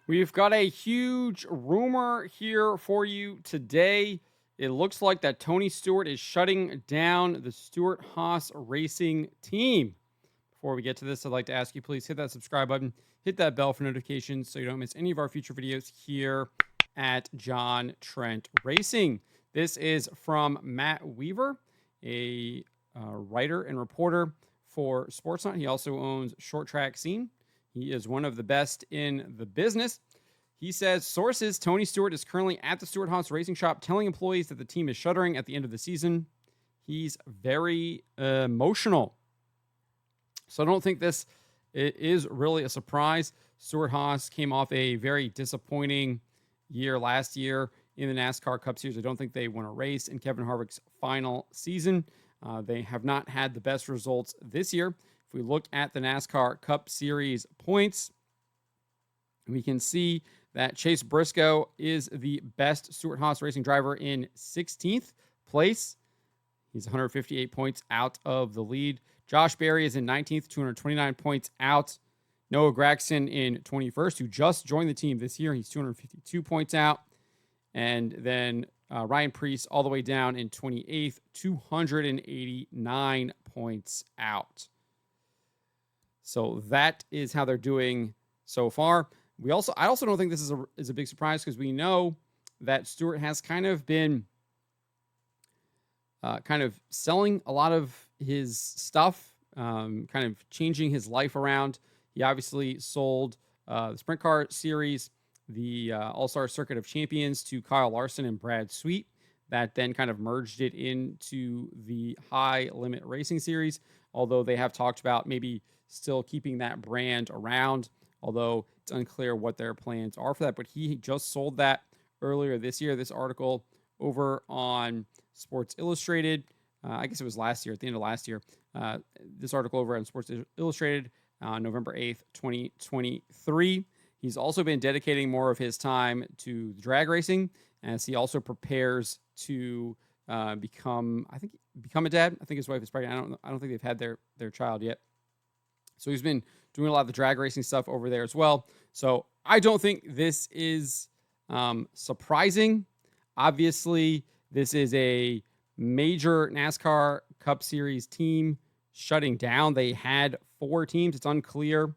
We've got a huge rumor here for you today. It looks like that Tony Stewart is shutting down the Stewart-Haas Racing team. Before we get to this, I'd like to ask you, please hit that subscribe button, hit that bell for notifications so you don't miss any of our future videos here at John Trent Racing. This is from Matt Weaver, a writer and reporter for Sportsnet. He also owns Short Track Scene. He is one of the best in the business. He says, sources, Tony Stewart is currently at the Stewart-Haas Racing Shop telling employees that the team is shuttering at the end of the season. He's very emotional. So I don't think this is really a surprise. Stewart-Haas came off a very disappointing year last year in the NASCAR Cup Series. I don't think they won a race in Kevin Harvick's final season. They have not had the best results this year. If we look at the NASCAR Cup Series points, we can see that Chase Briscoe is the best Stewart-Haas Racing driver in 16th place. He's 158 points out of the lead. Josh Berry is in 19th, 229 points out. Noah Gragson in 21st, who just joined the team this year. He's 252 points out. And then Ryan Preece all the way down in 28th, 289 points out. So that is how they're doing so far. I also don't think this is a big surprise because we know that Stewart has kind of been selling a lot of his stuff, kind of changing his life around. He obviously sold the Sprint Car Series, the All-Star Circuit of Champions to Kyle Larson and Brad Sweet. That then kind of merged it into the High Limit Racing Series, although they have talked about maybe still keeping that brand around, although it's unclear what their plans are for that. But he just sold that earlier this year. This article over on Sports Illustrated, I guess it was last year, at the end of last year. This article over on Sports Illustrated on November 8th, 2023. He's also been dedicating more of his time to drag racing as he also prepares to become a dad. I think his wife is pregnant. I don't think they've had their child yet. So he's been doing a lot of the drag racing stuff over there as well. So I don't think this is surprising. Obviously, this is a major NASCAR Cup Series team shutting down. They had 4 teams. It's unclear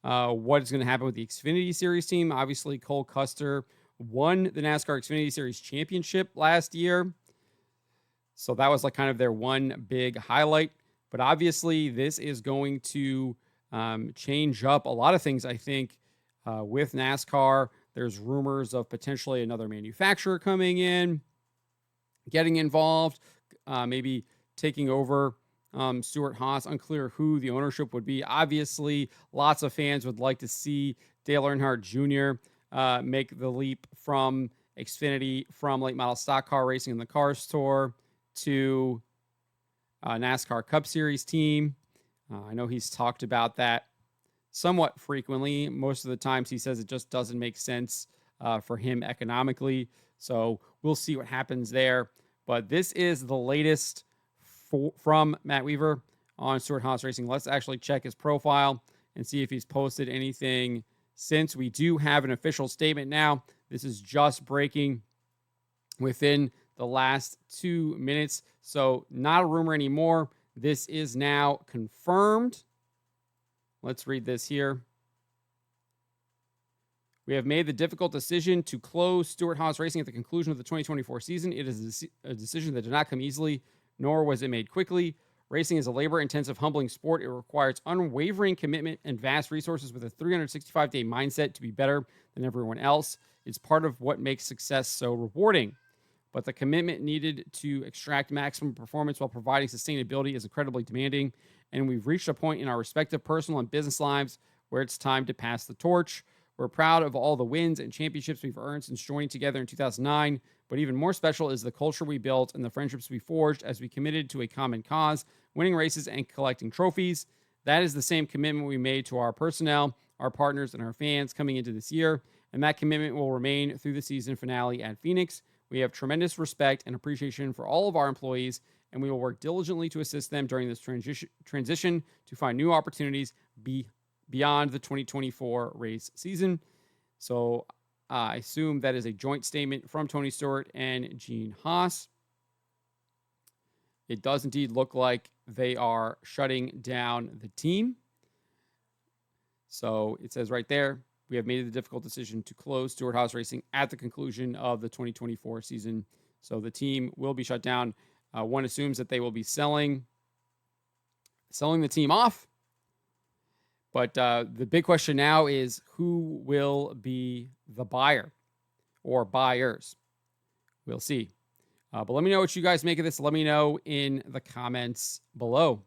what is going to happen with the Xfinity Series team. Obviously, Cole Custer won the NASCAR Xfinity Series championship last year. So that was like kind of their one big highlight. But obviously, this is going to change up a lot of things, I think, with NASCAR. There's rumors of potentially another manufacturer coming in, getting involved, maybe taking over Stewart-Haas. Unclear who the ownership would be. Obviously, lots of fans would like to see Dale Earnhardt Jr. Make the leap from Xfinity, from late model stock car racing in the Cars Tour to NASCAR Cup Series team. I know he's talked about that somewhat frequently. Most of the times he says it just doesn't make sense for him economically. So we'll see what happens there. But this is the latest from Matt Weaver on Stewart-Haas Racing. Let's actually check his profile and see if he's posted anything since. We do have an official statement now. This is just breaking within the last 2 minutes. So not a rumor anymore. This is now confirmed. Let's read this here. We have made the difficult decision to close Stewart-Haas Racing at the conclusion of the 2024 season. It is a decision that did not come easily, nor was it made quickly. Racing is a labor-intensive, humbling sport. It requires unwavering commitment and vast resources with a 365-day mindset to be better than everyone else. It's part of what makes success so rewarding. But the commitment needed to extract maximum performance while providing sustainability is incredibly demanding, and we've reached a point in our respective personal and business lives where it's time to pass the torch. We're proud of all the wins and championships we've earned since joining together in 2009, but even more special is the culture we built and the friendships we forged as we committed to a common cause, winning races and collecting trophies. That is the same commitment we made to our personnel, our partners, and our fans coming into this year, and that commitment will remain through the season finale at Phoenix. We have tremendous respect and appreciation for all of our employees, and we will work diligently to assist them during this transition to find new opportunities beyond the 2024 race season. So I assume that is a joint statement from Tony Stewart and Gene Haas. It does indeed look like they are shutting down the team. So it says right there, we have made the difficult decision to close Stewart-Haas Racing at the conclusion of the 2024 season. So the team will be shut down. One assumes that they will be selling the team off. But the big question now is who will be the buyer or buyers? We'll see. But let me know what you guys make of this. Let me know in the comments below.